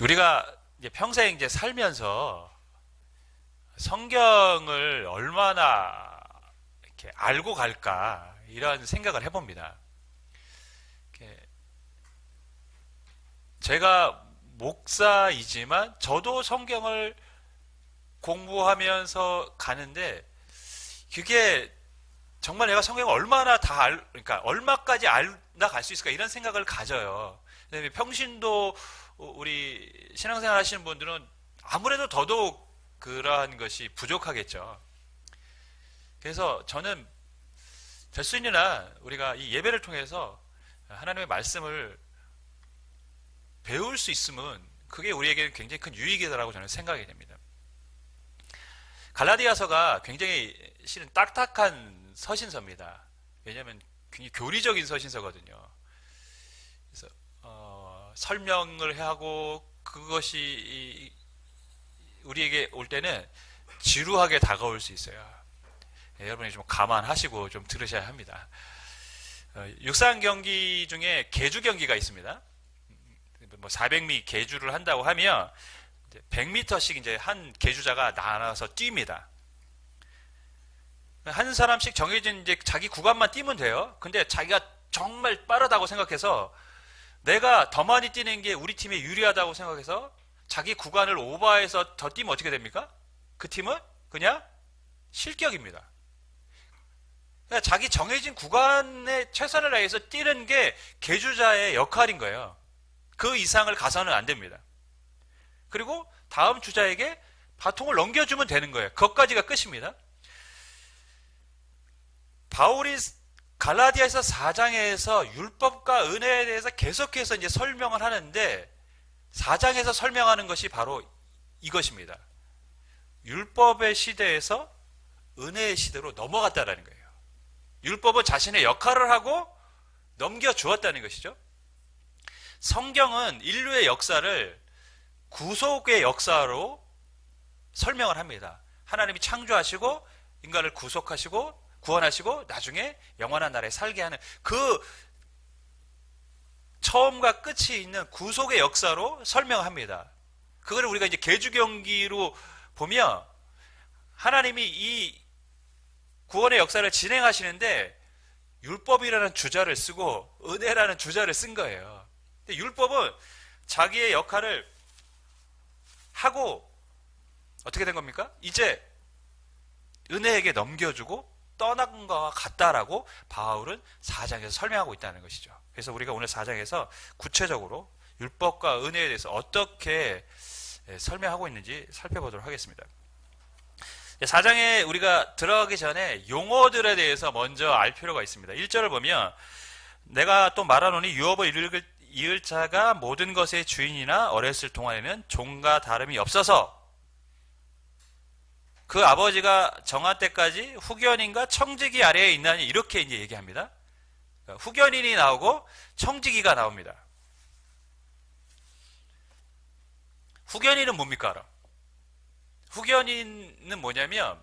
우리가 이제 평생 이제 살면서 성경을 얼마나 이렇게 알고 갈까 이런 생각을 해봅니다. 이렇게 제가 목사이지만 저도 성경을 공부하면서 가는데 그게 정말 내가 성경을 얼마나 그러니까 얼마까지 알아갈 수 있을까 이런 생각을 가져요. 근데 평신도 우리 신앙생활 하시는 분들은 아무래도 더더욱 그러한 것이 부족하겠죠. 그래서 저는 될 수 있는 한 우리가 이 예배를 통해서 하나님의 말씀을 배울 수 있으면 그게 우리에게는 굉장히 큰 유익이다라고 저는 생각이 됩니다. 갈라디아서가 굉장히 실은 딱딱한 서신서입니다. 왜냐하면 굉장히 교리적인 서신서거든요. 그래서 설명을 하고 그것이 우리에게 올 때는 지루하게 다가올 수 있어요. 여러분이 좀 감안하시고 좀 들으셔야 합니다. 육상 경기 중에 계주 경기가 있습니다. 뭐 400미 계주를 한다고 하면 100m씩 이제 한 계주자가 나눠서 뜁니다. 한 사람씩 정해진 이제 자기 구간만 뛰면 돼요. 근데 자기가 정말 빠르다고 생각해서 내가 더 많이 뛰는 게 우리 팀에 유리하다고 생각해서 자기 구간을 오버해서 더 뛰면 어떻게 됩니까? 그 팀은 그냥 실격입니다. 그러니까 자기 정해진 구간에 최선을 다해서 뛰는 게 계주자의 역할인 거예요. 그 이상을 가서는 안 됩니다. 그리고 다음 주자에게 바통을 넘겨주면 되는 거예요. 그것까지가 끝입니다. 바울이 갈라디아서 4장에서 율법과 은혜에 대해서 계속해서 이제 설명을 하는데 4장에서 설명하는 것이 바로 이것입니다. 율법의 시대에서 은혜의 시대로 넘어갔다라는 거예요. 율법은 자신의 역할을 하고 넘겨주었다는 것이죠. 성경은 인류의 역사를 구속의 역사로 설명을 합니다. 하나님이 창조하시고 인간을 구속하시고 구원하시고 나중에 영원한 나라에 살게 하는 그 처음과 끝이 있는 구속의 역사로 설명합니다. 그걸 우리가 이제 계주 경기로 보면 하나님이 이 구원의 역사를 진행하시는데 율법이라는 주자를 쓰고 은혜라는 주자를 쓴 거예요. 근데 율법은 자기의 역할을 하고 어떻게 된 겁니까? 이제 은혜에게 넘겨주고 떠난 것과 같다라고 바울은 4장에서 설명하고 있다는 것이죠. 그래서 우리가 오늘 4장에서 구체적으로 율법과 은혜에 대해서 어떻게 설명하고 있는지 살펴보도록 하겠습니다. 4장에 우리가 들어가기 전에 용어들에 대해서 먼저 알 필요가 있습니다. 1절을 보면 내가 또 말하노니 유업을 이을 자가 모든 것의 주인이나 어렸을 동안에는 종과 다름이 없어서 그 아버지가 정한 때까지 후견인과 청지기 아래에 있나니 이렇게 이제 얘기합니다. 그러니까 후견인이 나오고 청지기가 나옵니다. 후견인은 뭡니까? 그럼? 후견인은 뭐냐면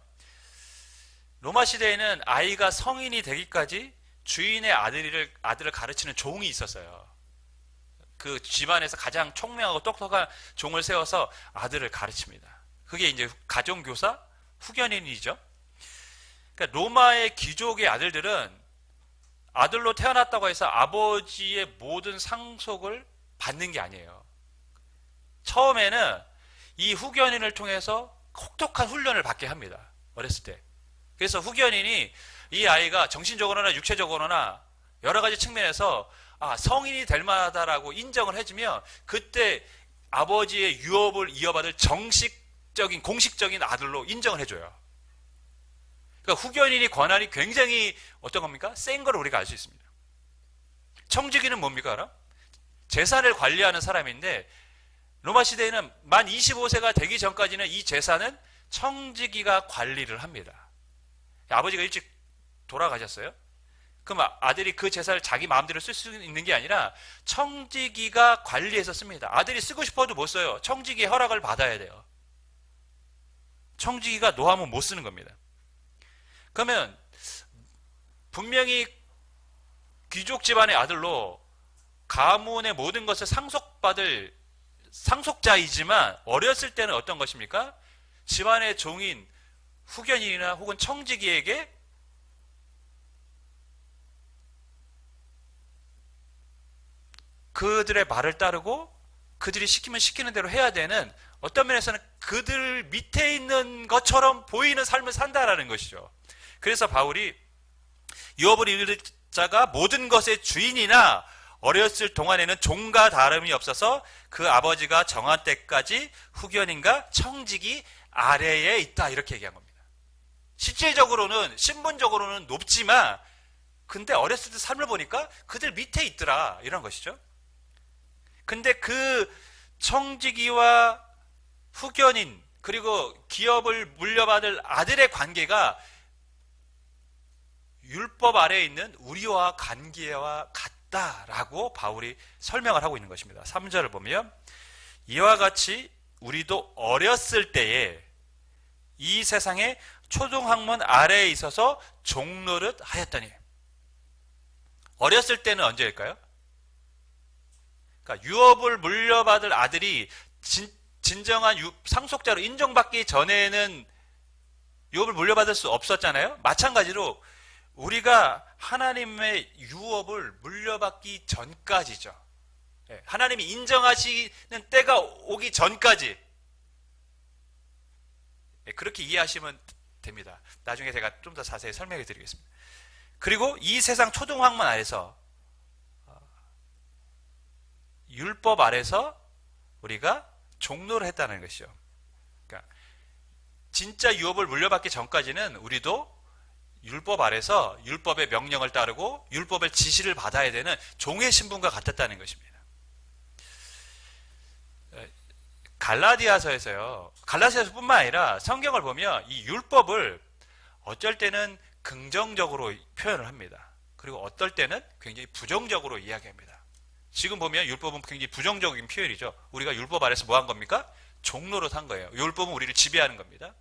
로마 시대에는 아이가 성인이 되기까지 주인의 아들을 가르치는 종이 있었어요. 그 집안에서 가장 총명하고 똑똑한 종을 세워서 아들을 가르칩니다. 그게 이제 가정교사, 후견인이죠. 그러니까 로마의 귀족의 아들들은 아들로 태어났다고 해서 아버지의 모든 상속을 받는 게 아니에요. 처음에는 이 후견인을 통해서 혹독한 훈련을 받게 합니다. 어렸을 때. 그래서 후견인이 이 아이가 정신적으로나 육체적으로나 여러 가지 측면에서 성인이 될 만하다라고 인정을 해주면 그때 아버지의 유업을 이어받을 공식적인 아들로 인정을 해줘요. 그러니까 후견인이 권한이 굉장히 어떤 겁니까? 센 걸 우리가 알 수 있습니다. 청지기는 뭡니까? 알아? 재산을 관리하는 사람인데 로마 시대에는 만 25세가 되기 전까지는 이 재산은 청지기가 관리를 합니다. 아버지가 일찍 돌아가셨어요? 그럼 아들이 그 재산을 자기 마음대로 쓸 수 있는 게 아니라 청지기가 관리해서 씁니다. 아들이 쓰고 싶어도 못 써요. 청지기의 허락을 받아야 돼요. 청지기가 노하면 못 쓰는 겁니다. 그러면 분명히 귀족 집안의 아들로 가문의 모든 것을 상속받을 상속자이지만 어렸을 때는 어떤 것입니까? 집안의 종인 후견인이나 혹은 청지기에게 그들의 말을 따르고 그들이 시키면 시키는 대로 해야 되는, 어떤 면에서는 그들 밑에 있는 것처럼 보이는 삶을 산다라는 것이죠. 그래서 바울이 유업을 이을 자가 모든 것의 주인이나 어렸을 동안에는 종과 다름이 없어서 그 아버지가 정한 때까지 후견인과 청직이 아래에 있다, 이렇게 얘기한 겁니다. 실질적으로는 신분적으로는 높지만 근데 어렸을 때 삶을 보니까 그들 밑에 있더라, 이런 것이죠. 근데 그 청지기와 후견인 그리고 기업을 물려받을 아들의 관계가 율법 아래에 있는 우리와 관계와 같다라고 바울이 설명을 하고 있는 것입니다. 3절을 보면 이와 같이 우리도 어렸을 때에 이 세상의 초등학문 아래에 있어서 종노릇 하였더니. 어렸을 때는 언제일까요? 그러니까 유업을 물려받을 아들이 진정한 상속자로 인정받기 전에는 유업을 물려받을 수 없었잖아요. 마찬가지로 우리가 하나님의 유업을 물려받기 전까지죠. 하나님이 인정하시는 때가 오기 전까지 그렇게 이해하시면 됩니다. 나중에 제가 좀 더 자세히 설명해 드리겠습니다. 그리고 이 세상 초등학문 아래서 율법 아래서 우리가 종노를 했다는 것이죠. 그러니까 진짜 유업을 물려받기 전까지는 우리도 율법 아래서 율법의 명령을 따르고 율법의 지시를 받아야 되는 종의 신분과 같았다는 것입니다. 갈라디아서뿐만 아니라 성경을 보면 이 율법을 어쩔 때는 긍정적으로 표현을 합니다. 그리고 어떨 때는 굉장히 부정적으로 이야기합니다. 지금 보면 율법은 굉장히 부정적인 표현이죠. 우리가 율법 아래서 뭐 한 겁니까? 종노릇 한 거예요. 율법은 우리를 지배하는 겁니다.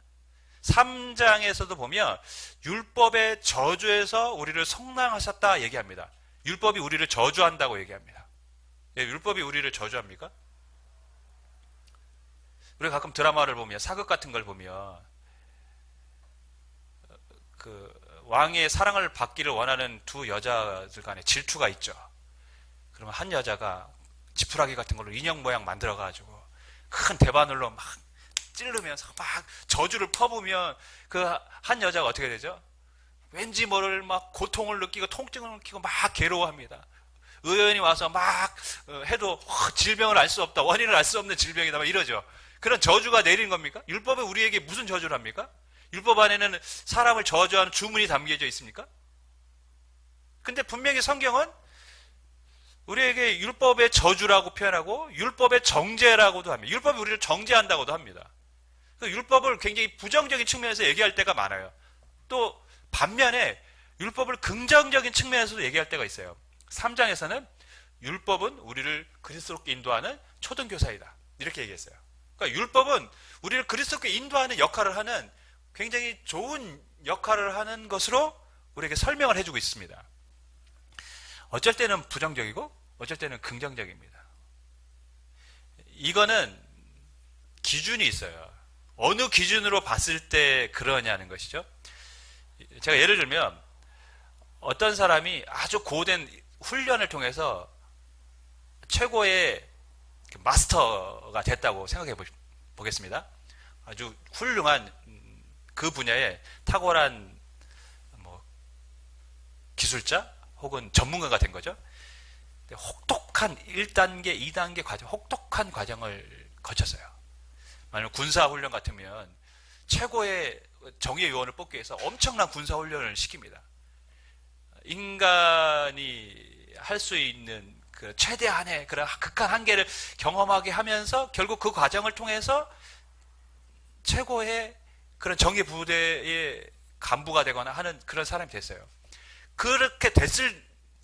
3장에서도 보면 율법의 저주에서 우리를 성랑하셨다 얘기합니다. 율법이 우리를 저주한다고 얘기합니다. 율법이 우리를 저주합니까? 우리가 가끔 드라마를 보면, 사극 같은 걸 보면 그 왕의 사랑을 받기를 원하는 두 여자들 간에 질투가 있죠. 그러면 한 여자가 지푸라기 같은 걸로 인형 모양 만들어가지고 큰 대바늘로 막 찌르면서 막 저주를 퍼부으면 그 한 여자가 어떻게 되죠? 왠지 모를 막 고통을 느끼고 통증을 느끼고 막 괴로워합니다. 의원이 와서 막 해도 질병을 알 수 없다, 원인을 알 수 없는 질병이다, 막 이러죠. 그런 저주가 내린 겁니까? 율법에 우리에게 무슨 저주를 합니까? 율법 안에는 사람을 저주하는 주문이 담겨져 있습니까? 근데 분명히 성경은 우리에게 율법의 저주라고 표현하고 율법의 정죄라고도 합니다. 율법이 우리를 정죄한다고도 합니다. 율법을 굉장히 부정적인 측면에서 얘기할 때가 많아요. 또 반면에 율법을 긍정적인 측면에서도 얘기할 때가 있어요. 3장에서는 율법은 우리를 그리스도께 인도하는 초등교사이다, 이렇게 얘기했어요. 그러니까 율법은 우리를 그리스도께 인도하는 역할을 하는 굉장히 좋은 역할을 하는 것으로 우리에게 설명을 해주고 있습니다. 어쩔 때는 부정적이고 어쩔 때는 긍정적입니다. 이거는 기준이 있어요. 어느 기준으로 봤을 때 그러냐는 것이죠. 제가 예를 들면 어떤 사람이 아주 고된 훈련을 통해서 최고의 마스터가 됐다고 생각해 보겠습니다. 아주 훌륭한 그 분야에 탁월한 기술자 혹은 전문가가 된 거죠. 혹독한 1단계, 2단계 과정, 혹독한 과정을 거쳤어요. 만약 군사훈련 같으면 최고의 정예 요원을 뽑기 위해서 엄청난 군사훈련을 시킵니다. 인간이 할 수 있는 그 최대한의 그런 극한 한계를 경험하게 하면서 결국 그 과정을 통해서 최고의 그런 정예 부대의 간부가 되거나 하는 그런 사람이 됐어요. 그렇게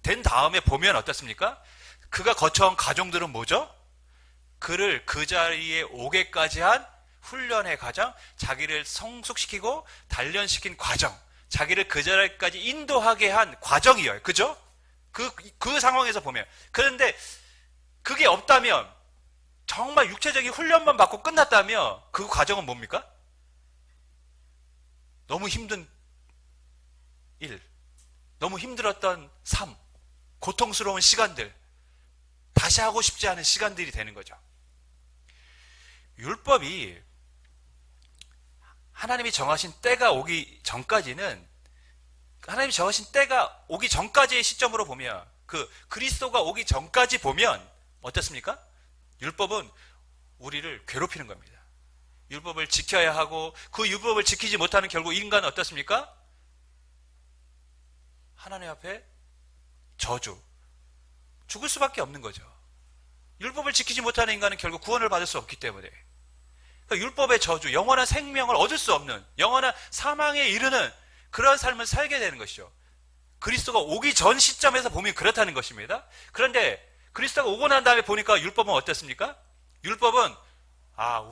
된 다음에 보면 어떻습니까? 그가 거쳐온 과정들은 뭐죠? 그를 그 자리에 오게까지 한 훈련의 과정, 자기를 성숙시키고 단련시킨 과정, 자기를 그 자리까지 인도하게 한 과정이에요. 그죠? 그 상황에서 보면. 그런데 그게 없다면 정말 육체적인 훈련만 받고 끝났다며 그 과정은 뭡니까? 너무 힘든 일, 너무 힘들었던 삶, 고통스러운 시간들, 다시 하고 싶지 않은 시간들이 되는 거죠. 율법이 하나님이 정하신 때가 오기 전까지는, 하나님이 정하신 때가 오기 전까지의 시점으로 보면, 그 그리스도가 오기 전까지 보면 어떻습니까? 율법은 우리를 괴롭히는 겁니다. 율법을 지켜야 하고, 그 율법을 지키지 못하는 결국 인간은 어떻습니까? 하나님 앞에 저주, 죽을 수밖에 없는 거죠. 율법을 지키지 못하는 인간은 결국 구원을 받을 수 없기 때문에, 그러니까 율법의 저주, 영원한 생명을 얻을 수 없는, 영원한 사망에 이르는 그런 삶을 살게 되는 것이죠. 그리스도가 오기 전 시점에서 보면 그렇다는 것입니다. 그런데 그리스도가 오고 난 다음에 보니까 율법은 어땠습니까? 율법은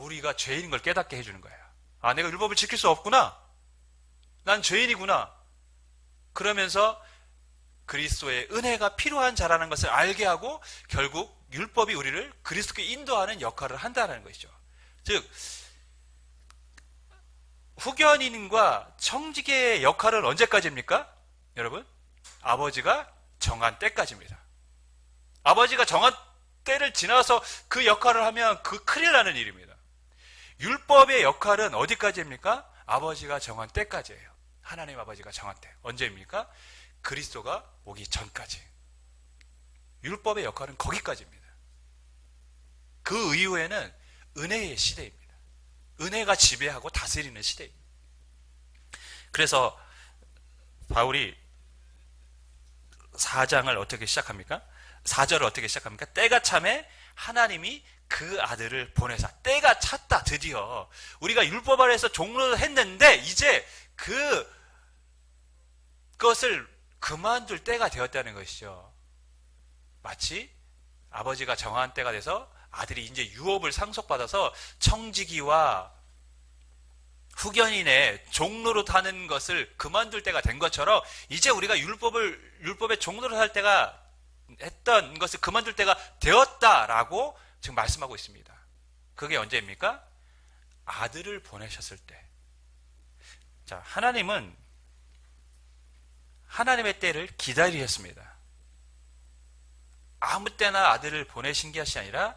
우리가 죄인인 걸 깨닫게 해주는 거예요. 내가 율법을 지킬 수 없구나. 난 죄인이구나. 그러면서 그리스도의 은혜가 필요한 자라는 것을 알게 하고, 결국 율법이 우리를 그리스도께 인도하는 역할을 한다는 것이죠. 즉, 후견인과 청지기의 역할은 언제까지입니까? 여러분, 아버지가 정한 때까지입니다. 아버지가 정한 때를 지나서 그 역할을 하면 그 큰일 나는 일입니다. 율법의 역할은 어디까지입니까? 아버지가 정한 때까지예요. 하나님 아버지가 정한 때. 언제입니까? 그리스도가 오기 전까지. 율법의 역할은 거기까지입니다. 그 이후에는 은혜의 시대입니다. 은혜가 지배하고 다스리는 시대입니다. 그래서 바울이 4장을 어떻게 시작합니까? 4절을 어떻게 시작합니까? 때가 참에 하나님이 그 아들을 보내사. 때가 찼다. 드디어 우리가 율법 아래에서 종로를 했는데 이제 그것을 그만둘 때가 되었다는 것이죠. 마치 아버지가 정한 때가 돼서 아들이 이제 유업을 상속받아서 청지기와 후견인의 종로로 타는 것을 그만둘 때가 된 것처럼, 이제 우리가 율법의 종로로 할 때가 했던 것을 그만둘 때가 되었다라고 지금 말씀하고 있습니다. 그게 언제입니까? 아들을 보내셨을 때. 자, 하나님은 하나님의 때를 기다리셨습니다. 아무 때나 아들을 보내신 것이 아니라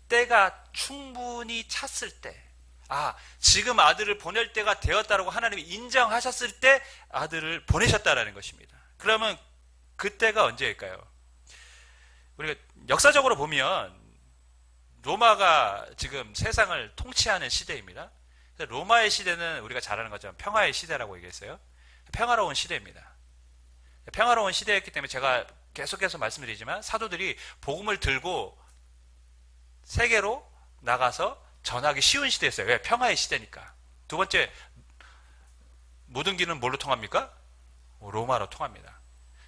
때가 충분히 찼을 때, 지금 아들을 보낼 때가 되었다라고 하나님이 인정하셨을 때 아들을 보내셨다라는 것입니다. 그러면 그때가 언제일까요? 우리가 역사적으로 보면 로마가 지금 세상을 통치하는 시대입니다. 로마의 시대는 우리가 잘 아는 것처럼 평화의 시대라고 얘기했어요. 평화로운 시대입니다. 평화로운 시대였기 때문에 제가 계속해서 말씀드리지만 사도들이 복음을 들고 세계로 나가서 전하기 쉬운 시대였어요. 왜? 평화의 시대니까. 두 번째, 모든 길은 뭘로 통합니까? 로마로 통합니다.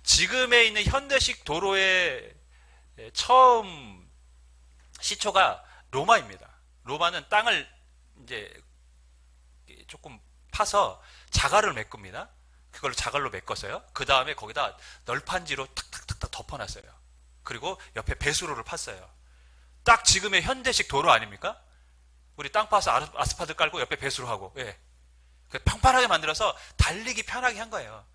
지금에 있는 현대식 도로의 처음 시초가 로마입니다. 로마는 땅을 이제 조금 파서 자갈을 메꿉니다. 그걸로 자갈로 메꿨어요. 그 다음에 거기다 널판지로 탁탁탁탁 덮어놨어요. 그리고 옆에 배수로를 팠어요. 딱 지금의 현대식 도로 아닙니까? 우리 땅 파서 아스팔트 깔고 옆에 배수로 하고, 평판하게 만들어서 달리기 편하게 한 거예요.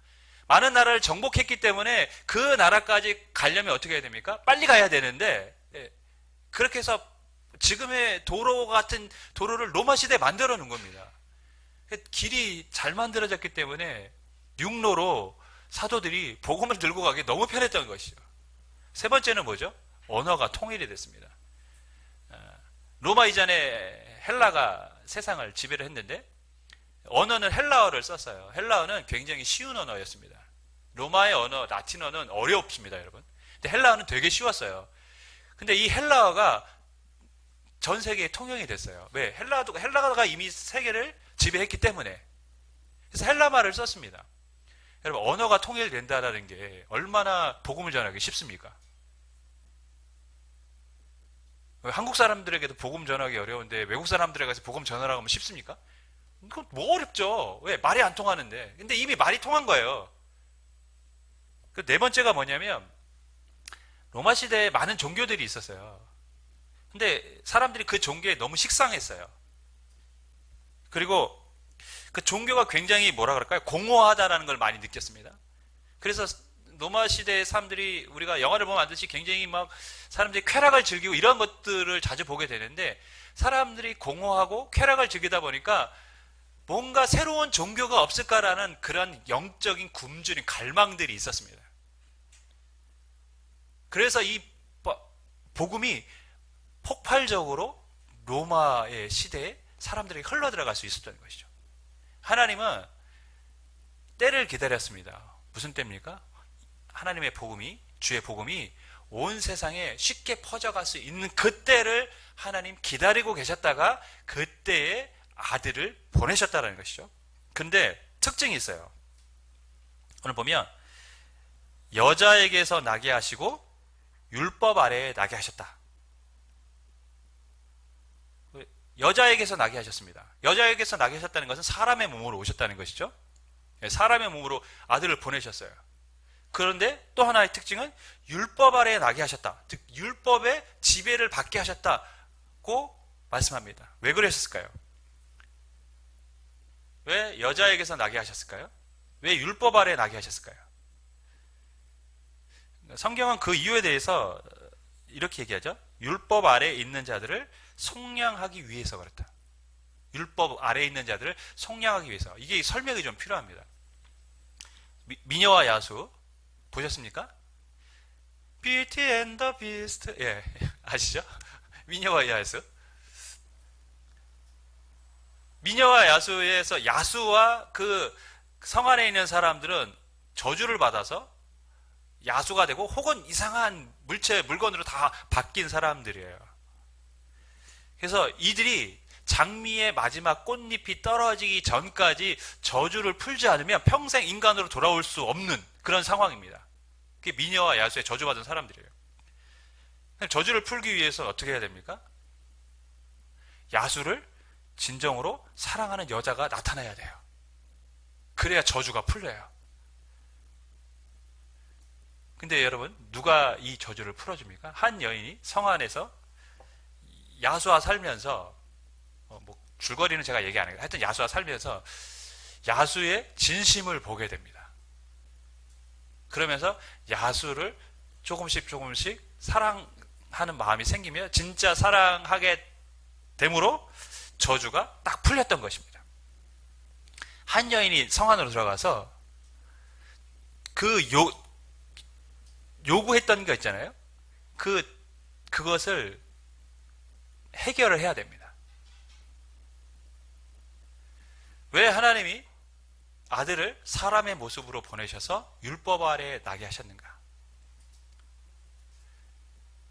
많은 나라를 정복했기 때문에 그 나라까지 가려면 어떻게 해야 됩니까? 빨리 가야 되는데, 그렇게 해서 지금의 도로 같은 도로를 로마 시대에 만들어 놓은 겁니다. 길이 잘 만들어졌기 때문에 육로로 사도들이 복음을 들고 가기 너무 편했던 것이죠. 세 번째는 뭐죠? 언어가 통일이 됐습니다. 로마 이전에 헬라가 세상을 지배를 했는데 언어는 헬라어를 썼어요. 헬라어는 굉장히 쉬운 언어였습니다. 로마의 언어, 라틴어는 어렵습니다, 여러분. 근데 헬라어는 되게 쉬웠어요. 근데 이 헬라어가 전 세계에 통용이 됐어요. 왜? 헬라어가 이미 세계를 지배했기 때문에. 그래서 헬라말을 썼습니다. 여러분, 언어가 통일된다는 게 얼마나 복음을 전하기 쉽습니까? 한국 사람들에게도 복음 전하기 어려운데 외국 사람들에게 가서 복음 전하라고 하면 쉽습니까? 그건 뭐 어렵죠. 왜? 말이 안 통하는데. 근데 이미 말이 통한 거예요. 그 네 번째가 뭐냐면 로마 시대에 많은 종교들이 있었어요. 근데 사람들이 그 종교에 너무 식상했어요. 그리고 그 종교가 굉장히 뭐라 그럴까요? 공허하다라는 걸 많이 느꼈습니다. 그래서 로마 시대의 사람들이 우리가 영화를 보면 알듯이 굉장히 막 사람들이 쾌락을 즐기고 이런 것들을 자주 보게 되는데 사람들이 공허하고 쾌락을 즐기다 보니까 뭔가 새로운 종교가 없을까라는 그런 영적인 굶주린 갈망들이 있었습니다. 그래서 이 복음이 폭발적으로 로마의 시대에 사람들에게 흘러들어갈 수 있었다는 것이죠. 하나님은 때를 기다렸습니다. 무슨 때입니까? 하나님의 복음이, 주의 복음이 온 세상에 쉽게 퍼져갈 수 있는 그때를 하나님 기다리고 계셨다가 그때에 아들을 보내셨다는 것이죠. 근데 특징이 있어요. 오늘 보면 여자에게서 나게 하시고 율법 아래에 나게 하셨다. 여자에게서 나게 하셨습니다. 여자에게서 나게 하셨다는 것은 사람의 몸으로 오셨다는 것이죠. 사람의 몸으로 아들을 보내셨어요. 그런데 또 하나의 특징은 율법 아래에 나게 하셨다. 즉 율법의 지배를 받게 하셨다고 말씀합니다. 왜 그러셨을까요? 왜 여자에게서 나게 하셨을까요? 왜 율법 아래에 나게 하셨을까요? 성경은 그 이유에 대해서 이렇게 얘기하죠. 율법 아래에 있는 자들을 속량하기 위해서 그렇다. 율법 아래에 있는 자들을 속량하기 위해서. 이게 설명이 좀 필요합니다. 미녀와 야수 보셨습니까? Beauty and the Beast. 예, 아시죠? 미녀와 야수. 미녀와 야수에서 야수와 그 성 안에 있는 사람들은 저주를 받아서 야수가 되고 혹은 이상한 물건으로 다 바뀐 사람들이에요. 그래서 이들이 장미의 마지막 꽃잎이 떨어지기 전까지 저주를 풀지 않으면 평생 인간으로 돌아올 수 없는 그런 상황입니다. 그게 미녀와 야수의 저주받은 사람들이에요. 저주를 풀기 위해서 어떻게 해야 됩니까? 야수를 진정으로 사랑하는 여자가 나타나야 돼요. 그래야 저주가 풀려요. 근데 여러분, 누가 이 저주를 풀어줍니까? 한 여인이 성 안에서 야수와 살면서 뭐 줄거리는 제가 얘기 안 해요. 하여튼 야수와 살면서 야수의 진심을 보게 됩니다. 그러면서 야수를 조금씩 사랑하는 마음이 생기며 진짜 사랑하게 됨으로 저주가 딱 풀렸던 것입니다. 한 여인이 성 안으로 들어가서 그 요구했던 거 있잖아요. 그것을 해결을 해야 됩니다. 왜 하나님이 아들을 사람의 모습으로 보내셔서 율법 아래에 나게 하셨는가?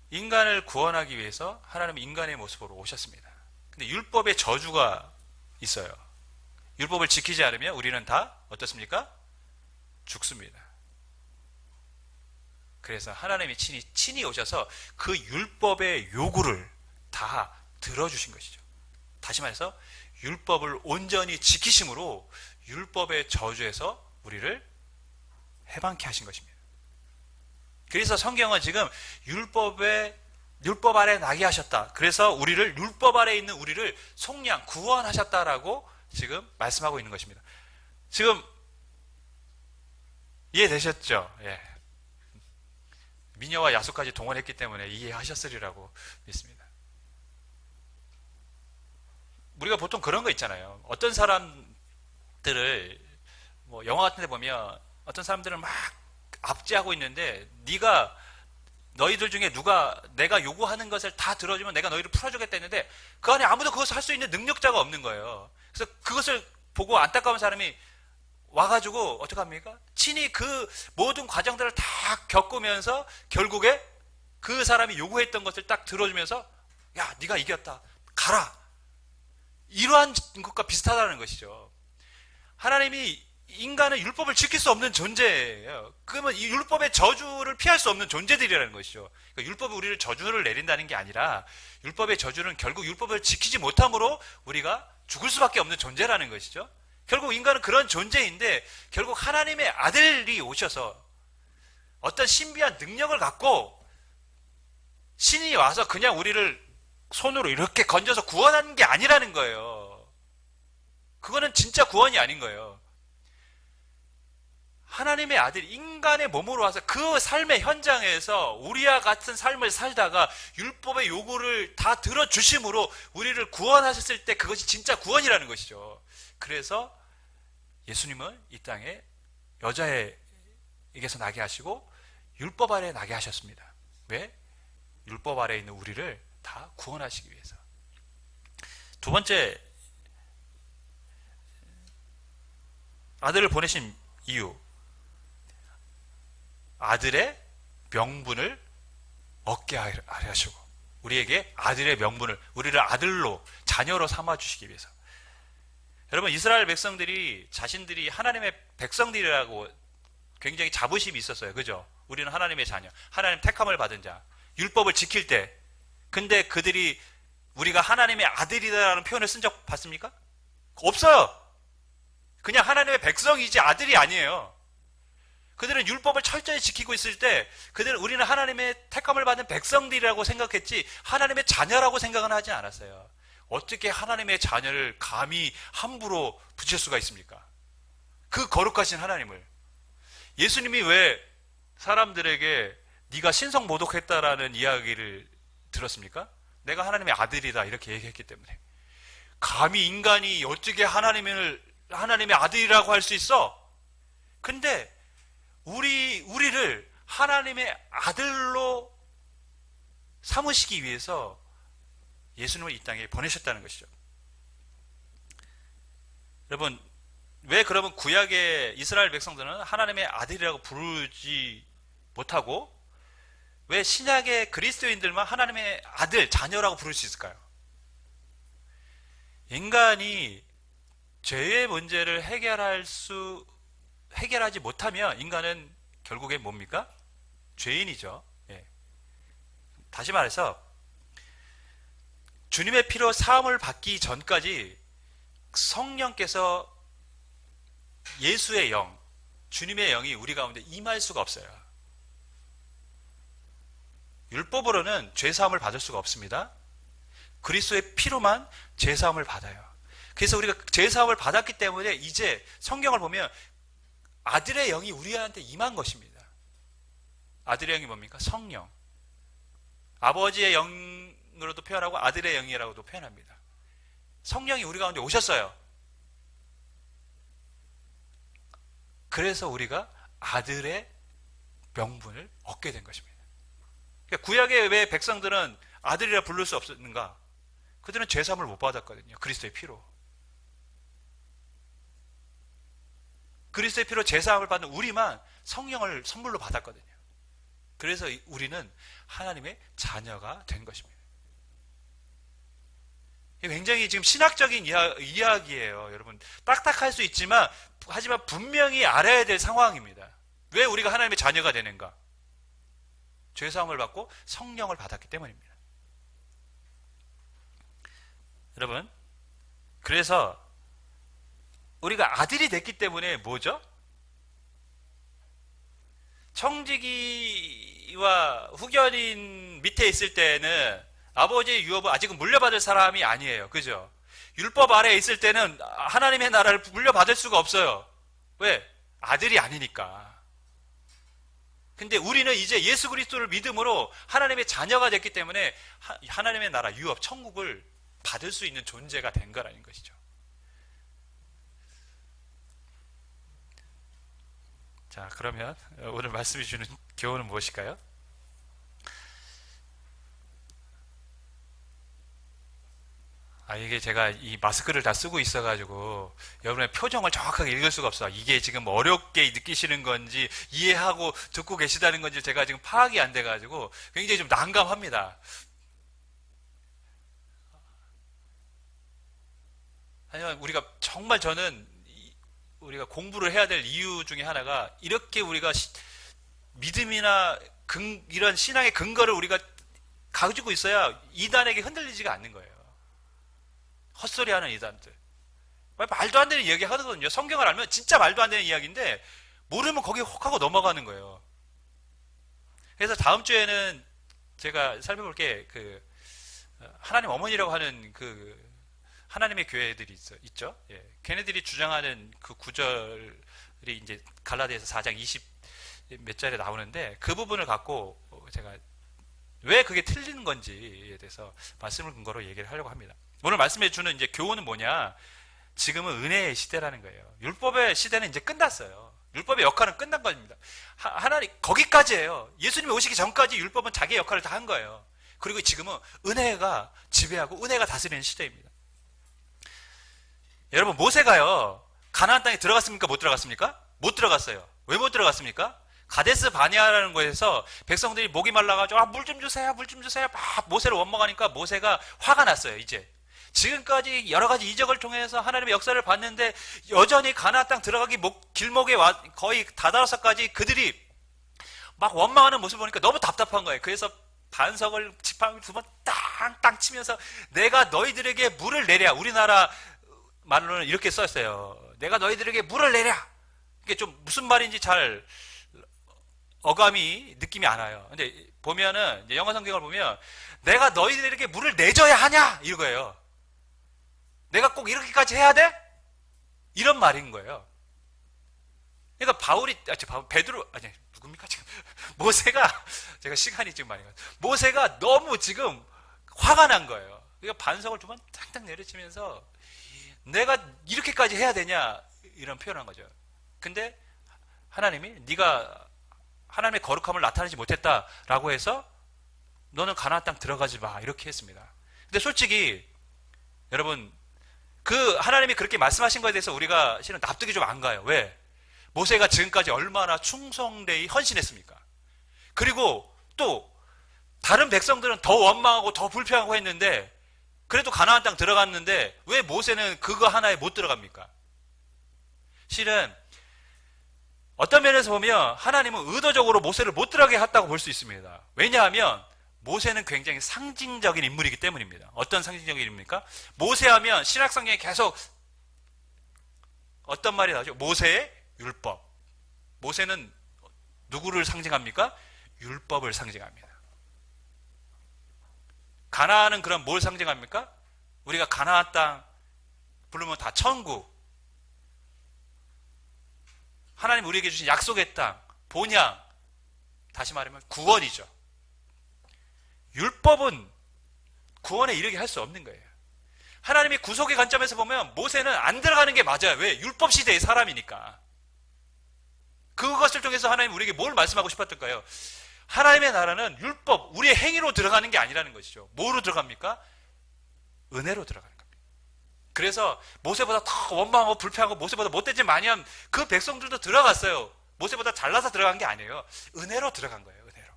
인간을 구원하기 위해서 하나님은 인간의 모습으로 오셨습니다. 근데 율법의 저주가 있어요. 율법을 지키지 않으면 우리는 다 어떻습니까? 죽습니다. 그래서 하나님이 친히 오셔서 그 율법의 요구를 다 들어주신 것이죠. 다시 말해서 율법을 온전히 지키심으로 율법의 저주에서 우리를 해방케 하신 것입니다. 그래서 성경은 지금 율법 아래 나게 하셨다. 그래서 우리를 율법 아래 있는 우리를 속량, 구원하셨다라고 지금 말씀하고 있는 것입니다. 지금 이해되셨죠? 예. 미녀와 야수까지 동원했기 때문에 이해하셨으리라고 믿습니다. 우리가 보통 그런 거 있잖아요. 어떤 사람들을 뭐 영화 같은 데 보면 어떤 사람들은 막 압제하고 있는데 너희들 중에 누가 내가 요구하는 것을 다 들어주면 내가 너희를 풀어주겠다 했는데 그 안에 아무도 그것을 할 수 있는 능력자가 없는 거예요. 그래서 그것을 보고 안타까운 사람이 와가지고 어떡합니까? 친히 그 모든 과정들을 다 겪으면서 결국에 그 사람이 요구했던 것을 딱 들어주면서 야, 네가 이겼다. 가라. 이러한 것과 비슷하다는 것이죠. 하나님이 인간은 율법을 지킬 수 없는 존재예요. 그러면 이 율법의 저주를 피할 수 없는 존재들이라는 것이죠. 그러니까 율법이 우리를 저주를 내린다는 게 아니라 율법의 저주는 결국 율법을 지키지 못함으로 우리가 죽을 수밖에 없는 존재라는 것이죠. 결국 인간은 그런 존재인데 결국 하나님의 아들이 오셔서 어떤 신비한 능력을 갖고 신이 와서 그냥 우리를 손으로 이렇게 건져서 구원하는 게 아니라는 거예요. 그거는 진짜 구원이 아닌 거예요. 하나님의 아들 인간의 몸으로 와서 그 삶의 현장에서 우리와 같은 삶을 살다가 율법의 요구를 다 들어주심으로 우리를 구원하셨을 때 그것이 진짜 구원이라는 것이죠. 그래서 예수님은 이 땅에 여자에게서 나게 하시고 율법 아래 나게 하셨습니다. 왜? 율법 아래 있는 우리를 다 구원하시기 위해서. 두 번째, 아들을 보내신 이유, 아들의 명분을 얻게 하시고 우리에게 아들의 명분을, 우리를 아들로, 자녀로 삼아주시기 위해서. 여러분, 이스라엘 백성들이 자신들이 하나님의 백성들이라고 굉장히 자부심이 있었어요. 그죠? 우리는 하나님의 자녀, 하나님 택함을 받은 자, 율법을 지킬 때. 근데 그들이 우리가 하나님의 아들이다라는 표현을 쓴 적 봤습니까? 없어요. 그냥 하나님의 백성이지 아들이 아니에요. 그들은 율법을 철저히 지키고 있을 때 그들은 우리는 하나님의 택함을 받은 백성들이라고 생각했지 하나님의 자녀라고 생각은 하지 않았어요. 어떻게 하나님의 자녀를 감히 함부로 붙일 수가 있습니까? 그 거룩하신 하나님을. 예수님이 왜 사람들에게 네가 신성모독했다라는 이야기를 들었습니까? 내가 하나님의 아들이다 이렇게 얘기했기 때문에. 감히 인간이 어떻게 하나님의 아들이라고 할 수 있어? 근데 우리를 하나님의 아들로 삼으시기 위해서 예수님을 이 땅에 보내셨다는 것이죠. 여러분, 왜 그러면 구약의 이스라엘 백성들은 하나님의 아들이라고 부르지 못하고 왜 신약의 그리스도인들만 하나님의 아들, 자녀라고 부를 수 있을까요? 인간이 죄의 문제를 해결하지 못하면 인간은 결국에 뭡니까? 죄인이죠. 예. 다시 말해서 주님의 피로 사함을 받기 전까지 성령께서 예수의 영, 주님의 영이 우리 가운데 임할 수가 없어요. 율법으로는 죄사함을 받을 수가 없습니다. 그리스도의 피로만 죄사함을 받아요. 그래서 우리가 죄사함을 받았기 때문에 이제 성경을 보면 아들의 영이 우리한테 임한 것입니다. 아들의 영이 뭡니까? 성령. 아버지의 영으로도 표현하고 아들의 영이라고도 표현합니다. 성령이 우리 가운데 오셨어요. 그래서 우리가 아들의 명분을 얻게 된 것입니다. 그러니까 구약의 왜 백성들은 아들이라 부를 수 없었는가? 그들은 죄사함을 못 받았거든요. 그리스도의 피로. 그리스도의 피로 죄사함을 받는 우리만 성령을 선물로 받았거든요. 그래서 우리는 하나님의 자녀가 된 것입니다. 굉장히 지금 신학적인 이야기예요. 여러분, 딱딱할 수 있지만 하지만 분명히 알아야 될 상황입니다. 왜 우리가 하나님의 자녀가 되는가? 죄사함을 받고 성령을 받았기 때문입니다. 여러분, 그래서 우리가 아들이 됐기 때문에 뭐죠? 청지기와 후견인 밑에 있을 때는 아버지의 유업을 아직은 물려받을 사람이 아니에요. 그죠? 율법 아래에 있을 때는 하나님의 나라를 물려받을 수가 없어요. 왜? 아들이 아니니까. 근데 우리는 이제 예수 그리스도를 믿음으로 하나님의 자녀가 됐기 때문에 하나님의 나라, 유업, 천국을 받을 수 있는 존재가 된 거라는 것이죠. 자, 그러면 오늘 말씀해 주는 교훈은 무엇일까요? 이게 제가 이 마스크를 다 쓰고 있어가지고 여러분의 표정을 정확하게 읽을 수가 없어요. 이게 지금 어렵게 느끼시는 건지 이해하고 듣고 계시다는 건지 제가 지금 파악이 안 돼가지고 굉장히 좀 난감합니다. 하지만 우리가 정말 저는 우리가 공부를 해야 될 이유 중에 하나가 이렇게 우리가 믿음이나 이런 신앙의 근거를 우리가 가지고 있어야 이단에게 흔들리지가 않는 거예요. 헛소리하는 이단들. 말도 안 되는 이야기 하거든요. 성경을 알면 진짜 말도 안 되는 이야기인데 모르면 거기 혹 하고 넘어가는 거예요. 그래서 다음 주에는 제가 살펴볼 게 하나님 어머니라고 하는 그 하나님의 교회들이 있죠. 예. 걔네들이 주장하는 그 구절이 이제 갈라디아서 4장 20 몇 절에 나오는데 그 부분을 갖고 제가 왜 그게 틀리는 건지에 대해서 말씀을 근거로 얘기를 하려고 합니다. 오늘 말씀해 주는 이제 교훈은 뭐냐? 지금은 은혜의 시대라는 거예요. 율법의 시대는 이제 끝났어요. 율법의 역할은 끝난 겁니다. 하나님 거기까지예요. 예수님이 오시기 전까지 율법은 자기의 역할을 다 한 거예요. 그리고 지금은 은혜가 지배하고 은혜가 다스리는 시대입니다. 여러분 모세가요 가나안 땅에 들어갔습니까? 못 들어갔습니까? 못 들어갔어요. 왜 못 들어갔습니까? 가데스 바네아라는 곳에서 백성들이 목이 말라가지고 물 좀 주세요, 물 좀 주세요 막 모세를 원망하니까 모세가 화가 났어요. 이제 지금까지 여러 가지 이적을 통해서 하나님의 역사를 봤는데 여전히 가나안 땅 들어가기 길목에 거의 다다라서까지 그들이 막 원망하는 모습을 보니까 너무 답답한 거예요. 그래서 반석을 지팡이를 두 번 땅땅 치면서 내가 너희들에게 물을 내랴. 우리나라 말로는 이렇게 썼어요. 내가 너희들에게 물을 내랴. 이게 좀 무슨 말인지 잘 어감이 느낌이 안 와요. 근데 보면은 영어 성경을 보면 내가 너희들에게 물을 내줘야 하냐 이거예요. 내가 꼭 이렇게까지 해야 돼? 이런 말인 거예요. 그러니까 베드로 아니 누굽니까 지금 모세가 제가 시간이 지금 많이 가요. 모세가 너무 지금 화가 난 거예요. 그러니까 반석을 두 번 딱딱 내려치면서 내가 이렇게까지 해야 되냐 이런 표현한 거죠. 근데 하나님이 네가 하나님의 거룩함을 나타내지 못했다라고 해서 너는 가나안 땅 들어가지 마 이렇게 했습니다. 근데 솔직히 여러분 그 하나님이 그렇게 말씀하신 것에 대해서 우리가 실은 납득이 좀 안 가요. 왜? 모세가 지금까지 얼마나 충성되이 헌신했습니까? 그리고 또 다른 백성들은 더 원망하고 더 불평하고 했는데 그래도 가나안 땅 들어갔는데 왜 모세는 그거 하나에 못 들어갑니까? 실은 어떤 면에서 보면 하나님은 의도적으로 모세를 못 들어가게 했다고 볼 수 있습니다. 왜냐하면 모세는 굉장히 상징적인 인물이기 때문입니다. 어떤 상징적인 인물입니까? 모세하면 신약성경에 계속 어떤 말이 나오죠? 모세의 율법. 모세는 누구를 상징합니까? 율법을 상징합니다. 가나안은 그럼 뭘 상징합니까? 우리가 가나안 땅 부르면 다 천국. 하나님 우리에게 주신 약속의 땅, 본향, 다시 말하면 구원이죠. 율법은 구원에 이르게 할 수 없는 거예요. 하나님이 구속의 관점에서 보면 모세는 안 들어가는 게 맞아요. 왜? 율법 시대의 사람이니까. 그것을 통해서 하나님 우리에게 뭘 말씀하고 싶었던가요? 하나님의 나라는 율법, 우리의 행위로 들어가는 게 아니라는 것이죠. 뭐로 들어갑니까? 은혜로 들어가는 겁니다. 그래서 모세보다 더 원망하고 불평하고 모세보다 못된 짓 많이 한 그 백성들도 들어갔어요. 모세보다 잘나서 들어간 게 아니에요. 은혜로 들어간 거예요. 은혜로.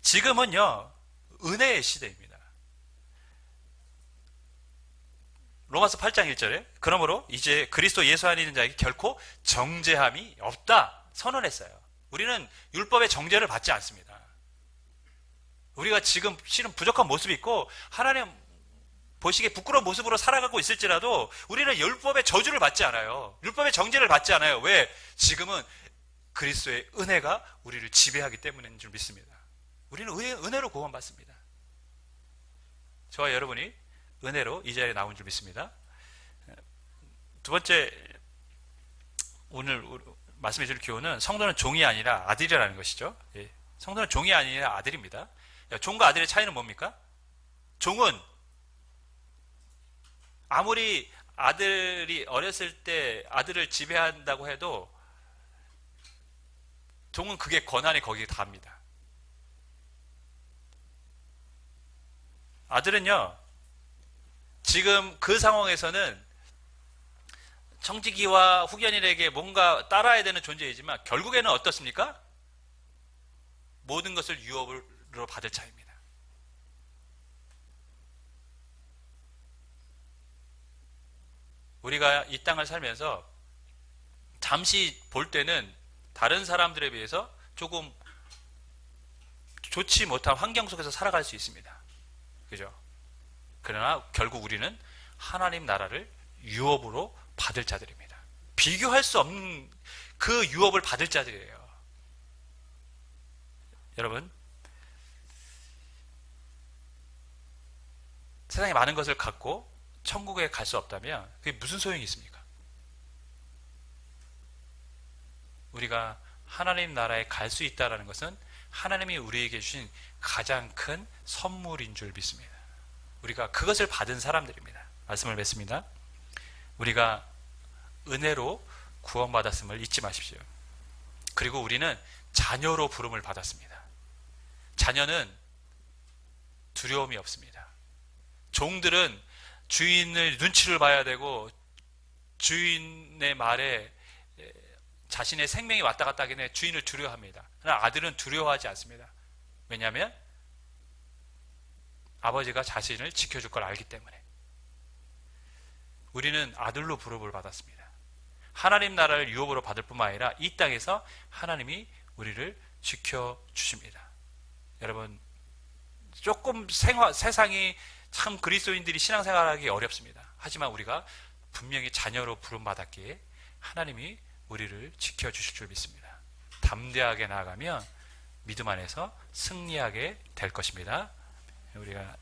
지금은요 은혜의 시대입니다. 로마서 8장 1절에 그러므로 이제 그리스도 예수 안에 있는 자에게 결코 정죄함이 없다 선언했어요. 우리는 율법의 정죄를 받지 않습니다. 우리가 지금 실은 부족한 모습이 있고 하나님 보시기에 부끄러운 모습으로 살아가고 있을지라도 우리는 율법의 저주를 받지 않아요. 율법의 정죄를 받지 않아요. 왜? 지금은 그리스도의 은혜가 우리를 지배하기 때문인 줄 믿습니다. 우리는 은혜로 구원받습니다. 저와 여러분이 은혜로 이 자리에 나온 줄 믿습니다. 두 번째 오늘 말씀해 줄 교훈은 성도는 종이 아니라 아들이라는 것이죠. 예. 성도는 종이 아니라 아들입니다. 종과 아들의 차이는 뭡니까? 종은 아무리 아들이 어렸을 때 아들을 지배한다고 해도 종은 그게 권한이 거기에 닿습니다. 아들은요 지금 그 상황에서는 청지기와 후견인에게 뭔가 따라야 되는 존재이지만 결국에는 어떻습니까? 모든 것을 유업으로 받을 자입니다. 우리가 이 땅을 살면서 잠시 볼 때는 다른 사람들에 비해서 조금 좋지 못한 환경 속에서 살아갈 수 있습니다. 그죠? 그러나 결국 우리는 하나님 나라를 유업으로 받을 자들입니다. 비교할 수 없는 그 유업을 받을 자들이에요. 여러분, 세상에 많은 것을 갖고 천국에 갈 수 없다면 그게 무슨 소용이 있습니까? 우리가 하나님 나라에 갈 수 있다는 것은 하나님이 우리에게 주신 가장 큰 선물인 줄 믿습니다. 우리가 그것을 받은 사람들입니다. 말씀을 맺습니다. 우리가 은혜로 구원받았음을 잊지 마십시오. 그리고 우리는 자녀로 부름을 받았습니다. 자녀는 두려움이 없습니다. 종들은 주인의 눈치를 봐야 되고 주인의 말에 자신의 생명이 왔다 갔다 하기 때문에 주인을 두려워합니다. 그러나 아들은 두려워하지 않습니다. 왜냐하면 아버지가 자신을 지켜줄 걸 알기 때문에. 우리는 아들로 부름을 받았습니다. 하나님 나라를 유업으로 받을 뿐만 아니라 이 땅에서 하나님이 우리를 지켜주십니다. 여러분, 조금 세상이 참 그리스도인들이 신앙생활하기 어렵습니다. 하지만 우리가 분명히 자녀로 부름받았기에 하나님이 우리를 지켜주실 줄 믿습니다. 담대하게 나아가면 믿음 안에서 승리하게 될 것입니다. 우리가